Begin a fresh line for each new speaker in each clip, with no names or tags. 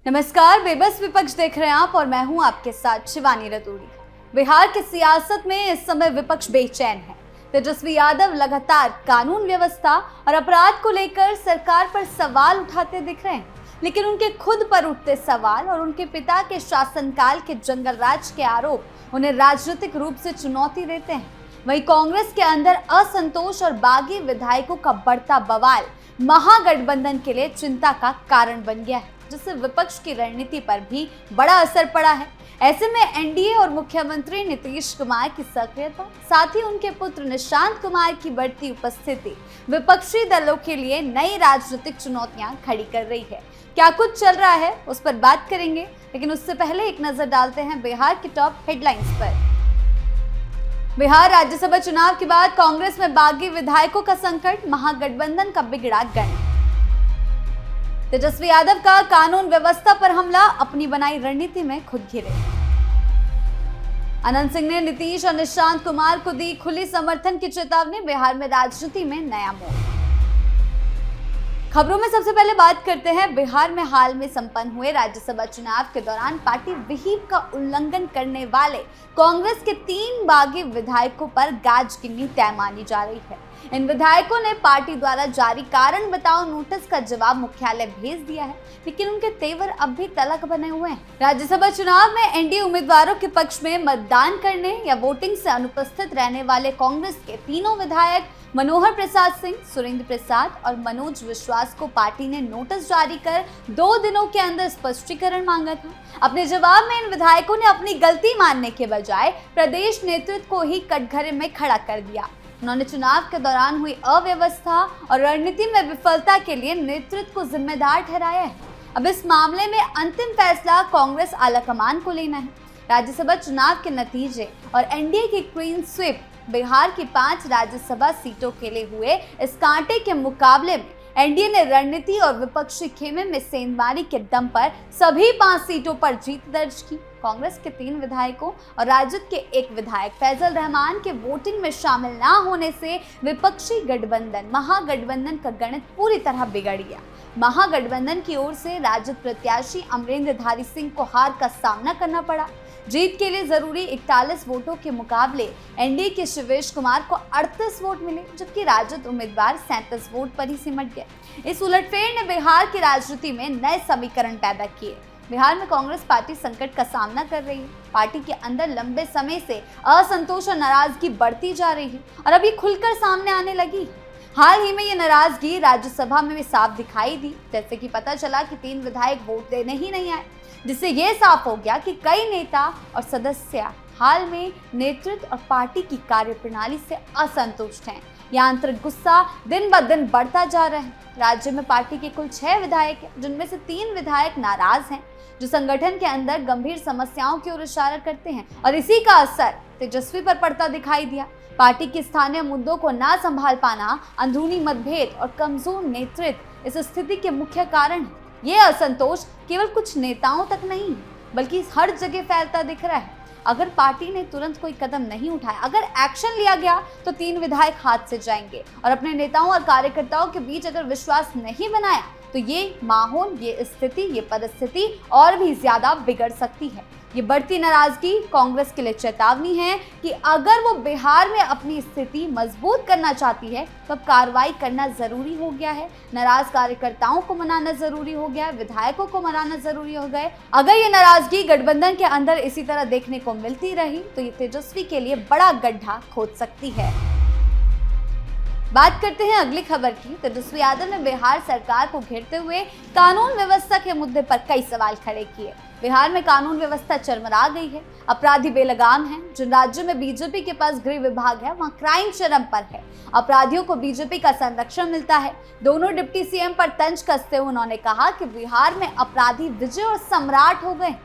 नमस्कार, बेबस विपक्ष देख रहे हैं आप और मैं हूं आपके साथ शिवानी रतूड़ी। बिहार की सियासत में इस समय विपक्ष बेचैन है। तेजस्वी यादव लगातार कानून व्यवस्था और अपराध को लेकर सरकार पर सवाल उठाते दिख रहे हैं, लेकिन उनके खुद पर उठते सवाल और उनके पिता के शासनकाल के जंगल राज के आरोप उन्हें राजनीतिक रूप से चुनौती देते हैं। वहीं कांग्रेस के अंदर असंतोष और बागी विधायकों का बढ़ता बवाल महागठबंधन के लिए चिंता का कारण बन गया है, जिससे विपक्ष की रणनीति पर भी बड़ा असर पड़ा है। ऐसे में एनडीए और मुख्यमंत्री नीतीश कुमार की सक्रियता, साथ ही उनके पुत्र निशांत कुमार की बढ़ती उपस्थिति विपक्षी दलों के लिए नई राजनीतिक चुनौतियां खड़ी कर रही है। क्या कुछ चल रहा है उस पर बात करेंगे, लेकिन उससे पहले एक नजर डालते हैं बिहार की टॉप हेडलाइंस पर। बिहार राज्यसभा चुनाव के बाद कांग्रेस में बागी विधायकों का संकट, महागठबंधन का बिगड़ा गणित। तेजस्वी यादव का कानून व्यवस्था पर हमला, अपनी बनाई रणनीति में खुद घिरे। अनंत सिंह ने नीतीश और निशांत कुमार को दी खुली समर्थन की चेतावनी, बिहार में राजनीति में नया मोड़। खबरों में सबसे पहले बात करते हैं बिहार में हाल में संपन्न हुए राज्यसभा चुनाव के दौरान पार्टी विहिप का उल्लंघन करने वाले कांग्रेस के 3 बागी विधायकों पर गाज गिननी तय मानी जा रही है। इन विधायकों ने पार्टी द्वारा जारी कारण बताओ नोटिस का जवाब मुख्यालय भेज दिया है, लेकिन उनके तेवर अब भी तलक बने हुए हैं। राज्यसभा चुनाव में एनडीए उम्मीदवारों के पक्ष में मतदान करने या वोटिंग से अनुपस्थित रहने वाले कांग्रेस के तीनों विधायक मनोहर प्रसाद सिंह, सुरेंद्र प्रसाद और मनोज विश्वास को पार्टी ने नोटिस जारी कर 2 दिनों के अंदर स्पष्टीकरण मांगा था। अपने जवाब में इन विधायकों ने अपनी गलती मानने के बजाय प्रदेश नेतृत्व को ही कटघरे में खड़ा कर दिया। उन्होंने चुनाव के दौरान हुई अव्यवस्था और रणनीति में विफलता के लिए नेतृत्व को जिम्मेदार ठहराया है। अब इस मामले में अंतिम फैसला कांग्रेस आलाकमान को लेना है। राज्यसभा चुनाव के नतीजे और एनडीए की क्लीन स्वीप बिहार की 5 राज्यसभा सीटों के लिए हुए इस कांटे के मुकाबले में एनडीए ने रणनीति और विपक्षी खेमे में सेंधमारी के दम पर सभी 5 सीटों पर जीत दर्ज की। कांग्रेस के 3 विधायकों और राजद के 1 विधायक फैजल रहमान के वोटिंग में शामिल न होने से विपक्षी गठबंधन महागठबंधन का गणित पूरी तरह बिगड़ गया। महागठबंधन की ओर से राजद प्रत्याशी अमरेंद्रधारी सिंह को हार का सामना करना पड़ा। जीत के लिए जरूरी 41 वोटों के मुकाबले एनडीए के शिवेश कुमार को 38 वोट मिले, जबकि राजद उम्मीदवार 37 वोट पर ही सिमट गए। इस उलटफेर ने बिहार की राजनीति में नए समीकरण पैदा किए। बिहार में कांग्रेस पार्टी संकट का सामना कर रही है। पार्टी के अंदर लंबे समय से असंतोष और नाराजगी बढ़ती जा रही है और अभी खुलकर सामने आने लगी। हाल ही में ये नाराजगी राज्यसभा में भी साफ दिखाई दी, जैसे कि पता चला कि 3 विधायक वोट देने ही नहीं आए, जिससे ये साफ हो गया कि कई नेता और सदस्य हाल में नेतृत्व और पार्टी की कार्यप्रणाली से असंतुष्ट हैं। यह आंतरिक गुस्सा दिन ब दिन बढ़ता जा रहा है। राज्य में पार्टी के कुल 6 विधायक हैं, जिनमें से 3 विधायक नाराज हैं, जो संगठन के अंदर गंभीर समस्याओं की ओर इशारा करते हैं, और इसी का असर तेजस्वी पर पड़ता दिखाई दिया। पार्टी के स्थानीय मुद्दों को ना संभाल पाना, अंदरूनी मतभेद और कमजोर नेतृत्व इस स्थिति के मुख्य कारण है। ये असंतोष केवल कुछ नेताओं तक नहीं, बल्कि हर जगह फैलता दिख रहा है। अगर पार्टी ने तुरंत कोई कदम नहीं उठाया, अगर एक्शन लिया गया, तो 3 विधायक हाथ से जाएंगे, और अपने नेताओं और कार्यकर्ताओं के बीच अगर विश्वास नहीं बनाया, तो ये माहौल, ये स्थिति, ये परिस्थिति और भी ज्यादा बिगड़ सकती है। ये बढ़ती नाराजगी कांग्रेस के लिए चेतावनी है कि अगर वो बिहार में अपनी स्थिति मजबूत करना चाहती है, तो कार्रवाई करना जरूरी हो गया है। नाराज कार्यकर्ताओं को मनाना जरूरी हो गया है, विधायकों को मनाना जरूरी हो गया। अगर ये नाराजगी गठबंधन के अंदर इसी तरह देखने को मिलती रही, तो ये तेजस्वी के लिए बड़ा गड्ढा खोद सकती है। बात करते हैं अगली खबर की। तेजस्वी यादव ने बिहार सरकार को घेरते हुए कानून व्यवस्था के मुद्दे पर कई सवाल खड़े किए। बिहार में कानून व्यवस्था चरमरा गई है, अपराधी बेलगाम हैं। जिन राज्यों में बीजेपी के पास गृह विभाग है, वहां क्राइम चरम पर है। अपराधियों को बीजेपी का संरक्षण मिलता है। दोनों डिप्टी सीएम पर तंज कसते हुए उन्होंने कहा कि बिहार में अपराधी विजय और सम्राट हो गए।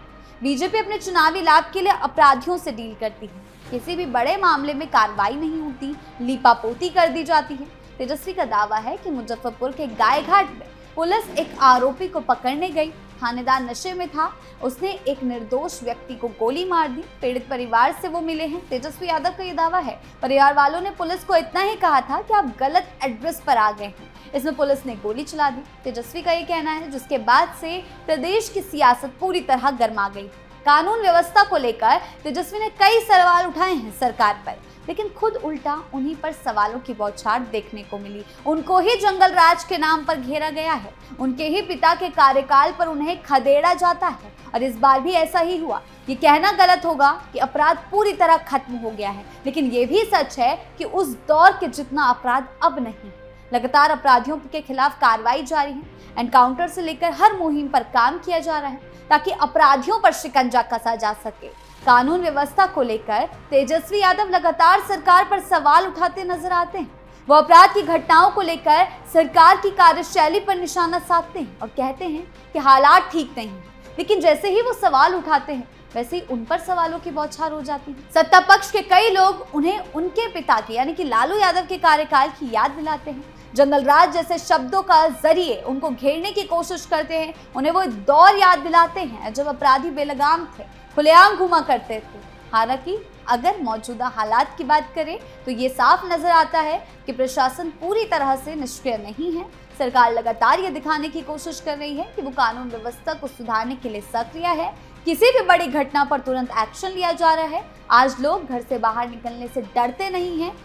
बीजेपी अपने चुनावी लाभ के लिए अपराधियों से डील करती है। किसी भी बड़े मामले में कार्रवाई नहीं होती, लीपापोती कर दी जाती है। तेजस्वी का दावा है कि मुजफ्फरपुर के गायघाट में पुलिस एक आरोपी को पकड़ने गई। थानेदार नशे में था, उसने एक निर्दोष व्यक्ति को गोली मार दी। पीड़ित परिवार से वो मिले हैं। तेजस्वी यादव का ये दावा है, परिवार वालों ने पुलिस को इतना ही कहा था कि आप गलत एड्रेस पर आ गए हैं। इसमें पुलिस ने गोली चला दी। तेजस्वी का ये कहना है, जिसके बाद से प्रदेश की सियासत पूरी तरह गर्मा गई। कानून व्यवस्था को लेकर तेजस्वी ने कई सवाल उठाए हैं सरकार पर, लेकिन खुद उल्टा उन्हीं पर सवालों की बौछार देखने को मिली। उनको ही जंगल राज के नाम पर घेरा गया है, उनके ही पिता के कार्यकाल पर उन्हें खदेड़ा जाता है और इस बार भी ऐसा ही हुआ। ये कहना गलत होगा कि अपराध पूरी तरह खत्म हो गया है, लेकिन ये भी सच है कि उस दौर के जितना अपराध अब नहीं। लगातार अपराधियों के खिलाफ कार्रवाई जारी है। एनकाउंटर से लेकर हर मुहिम पर काम किया जा रहा है ताकि अपराधियों पर शिकंजा कसा जा सके। कानून व्यवस्था को लेकर तेजस्वी यादव लगातार सरकार पर सवाल उठाते नजर आते हैं। वो अपराध की घटनाओं को लेकर सरकार की कार्यशैली पर निशाना साधते हैं और कहते हैं कि हालात ठीक नहीं हैं, लेकिन जैसे ही वो सवाल उठाते हैं वैसे ही उन पर सवालों की बौछार हो जाती है। सत्ता पक्ष के कई लोग उन्हें उनके पिता के यानी कि लालू यादव के कार्यकाल की याद दिलाते हैं। जंगल राज जैसे शब्दों का जरिए उनको घेरने की कोशिश करते हैं। उन्हें वो दौर याद दिलाते हैं जब अपराधी बेलगाम थे, खुलेआम घुमा करते थे। हालांकि अगर मौजूदा हालात की बात करें तो ये साफ नजर आता है कि प्रशासन पूरी तरह से निष्क्रिय नहीं है। सरकार लगातार ये दिखाने की कोशिश कर रही है कि वो कानून व्यवस्था को सुधारने के लिए सक्रिय है। किसी भी बड़ी घटना पर तुरंत एक्शन लिया जा रहा है। आज लोग घर से बाहर निकलने से डरते नहीं हैं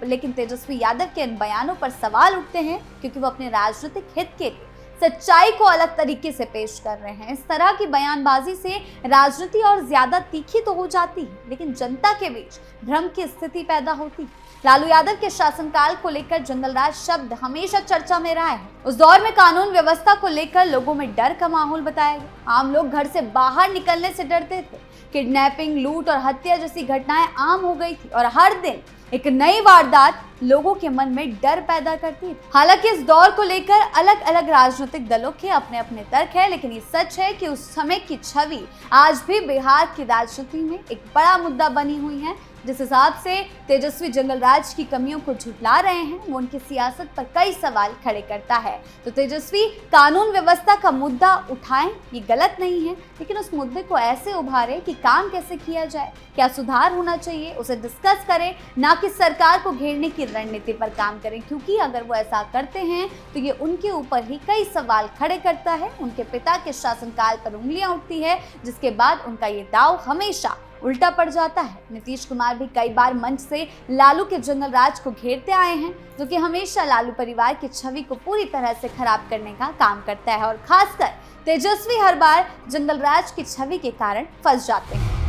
लेकिन तेजस्वी यादव के इन बयानों पर सवाल उठते हैं क्योंकि वो अपने राजनीतिक हित के लिए सच्चाई को अलग तरीके से पेश कर रहे हैं। इस तरह की बयानबाजी से राजनीति और ज्यादा तीखी तो हो जाती है, लेकिन जनता के बीच भ्रम की स्थिति पैदा होती है। लालू यादव के शासनकाल को लेकर जंगल राज शब्द हमेशा चर्चा में रहा है। उस दौर में कानून व्यवस्था को लेकर लोगों में डर का माहौल बताया गया। आम लोग घर से बाहर निकलने से डरते थे। किडनैपिंग, लूट और हत्या जैसी घटनाएं आम हो गई थी और हर दिन एक नई वारदात लोगों के मन में डर पैदा करती थी। हालांकि इस दौर को लेकर अलग अलग राजनीतिक दलों के अपने अपने तर्क है, लेकिन ये सच है कि उस समय की छवि आज भी बिहार की राजनीति में एक बड़ा मुद्दा बनी हुई है। जिस हिसाब से तेजस्वी जंगल राज की कमियों को झुठला रहे हैं, वो उनकी सियासत पर कई सवाल खड़े करता है। तो तेजस्वी कानून व्यवस्था का मुद्दा उठाएं, ये गलत नहीं है, लेकिन उस मुद्दे को ऐसे उभारे कि काम कैसे किया जाए, क्या सुधार होना चाहिए, उसे डिस्कस करें, ना कि सरकार को घेरने की रणनीति पर काम करें। क्योंकि अगर वो ऐसा करते हैं तो ये उनके ऊपर ही कई सवाल खड़े करता है। उनके पिता के शासनकाल पर उंगलियां उठती है, जिसके बाद उनका ये दाव हमेशा उल्टा पड़ जाता है। नीतीश कुमार भी कई बार मंच से लालू के जंगल राज को घेरते आए हैं, जो कि हमेशा लालू परिवार की छवि को पूरी तरह से खराब करने का काम करता है और खासकर तेजस्वी हर बार जंगल राज की छवि के कारण फंस जाते हैं।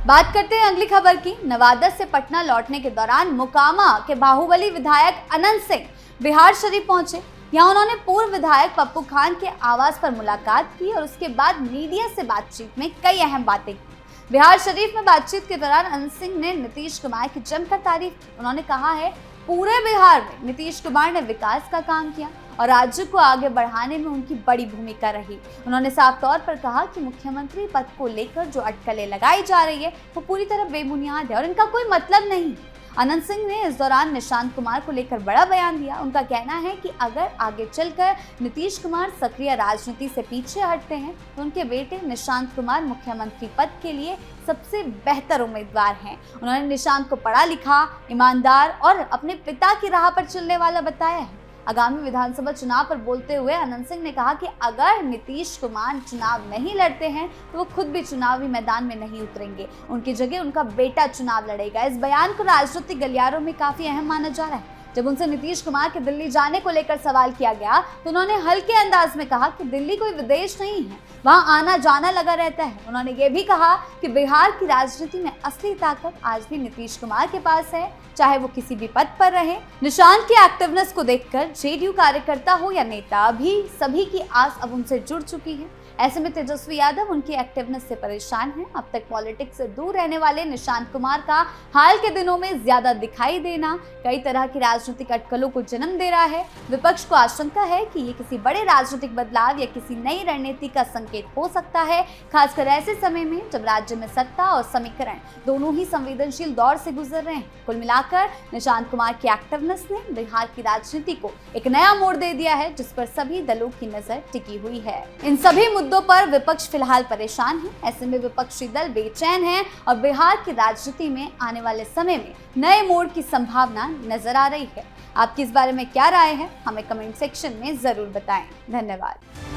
बात करते हैं अगली खबर की। नवादा से पटना लौटने के दौरान मोकामा के बाहुबली विधायक अनंत सिंह बिहार शरीफ पहुंचे। यहाँ उन्होंने पूर्व विधायक पप्पू खान के आवास पर मुलाकात की और उसके बाद मीडिया से बातचीत में कई अहम बातें की। बिहार शरीफ में बातचीत के दौरान अनंत सिंह ने नीतीश कुमार की जमकर तारीफ की। उन्होंने कहा है, पूरे बिहार में नीतीश कुमार ने विकास का काम किया और राज्य को आगे बढ़ाने में उनकी बड़ी भूमिका रही। उन्होंने साफ तौर पर कहा कि मुख्यमंत्री पद को लेकर जो अटकलें लगाई जा रही है वो पूरी तरह बेबुनियाद है और इनका कोई मतलब नहीं। अनंत सिंह ने इस दौरान निशांत कुमार को लेकर बड़ा बयान दिया। उनका कहना है कि अगर आगे चलकर नीतीश कुमार सक्रिय राजनीति से पीछे हटते हैं तो उनके बेटे निशांत कुमार मुख्यमंत्री पद के लिए सबसे बेहतर उम्मीदवार हैं। उन्होंने निशांत को पढ़ा लिखा, ईमानदार और अपने पिता की राह पर चलने वाला बताया है। आगामी विधानसभा चुनाव पर बोलते हुए अनंत सिंह ने कहा कि अगर नीतीश कुमार चुनाव नहीं लड़ते हैं तो वो खुद भी चुनावी मैदान में नहीं उतरेंगे, उनकी जगह उनका बेटा चुनाव लड़ेगा। इस बयान को राजनीतिक गलियारों में काफी अहम माना जा रहा है। जब उनसे नीतीश कुमार के दिल्ली जाने को लेकर सवाल किया गया तो उन्होंने हल्के अंदाज में कहा कि दिल्ली कोई विदेश नहीं है, वहां आना जाना लगा रहता है। उन्होंने ये भी कहा कि बिहार की राजनीति में असली ताकत आज भी नीतीश कुमार के पास है, चाहे वो किसी भी पद पर रहे। निशांत के एक्टिवनेस को देखकर जेडीयू कार्यकर्ता हो या नेता, भी सभी की आस अब उनसे जुड़ चुकी है। ऐसे में तेजस्वी यादव उनकी एक्टिवनेस से परेशान हैं। अब तक पॉलिटिक्स से दूर रहने वाले निशांत कुमार का हाल के दिनों में ज्यादा दिखाई देना कई तरह की राजनीतिक अटकलों को जन्म दे रहा है। विपक्ष को आशंका है कि ये किसी बड़े राजनीतिक बदलाव या किसी नई रणनीति का संकेत हो सकता है, खासकर ऐसे समय में जब राज्य में सत्ता और समीकरण दोनों ही संवेदनशील दौर से गुजर रहे हैं। कुल मिलाकर निशांत कुमार की एक्टिवनेस ने बिहार की राजनीति को एक नया मोड़ दे दिया है, जिस पर सभी दलों की नजर टिकी हुई है। इन सभी मुद्दों पर विपक्ष फिलहाल परेशान है। ऐसे में विपक्षी दल बेचैन हैं और बिहार की राजनीति में आने वाले समय में नए मोड़ की संभावना नजर आ रही है। आपकी इस बारे में क्या राय है, हमें कमेंट सेक्शन में जरूर बताएं। धन्यवाद।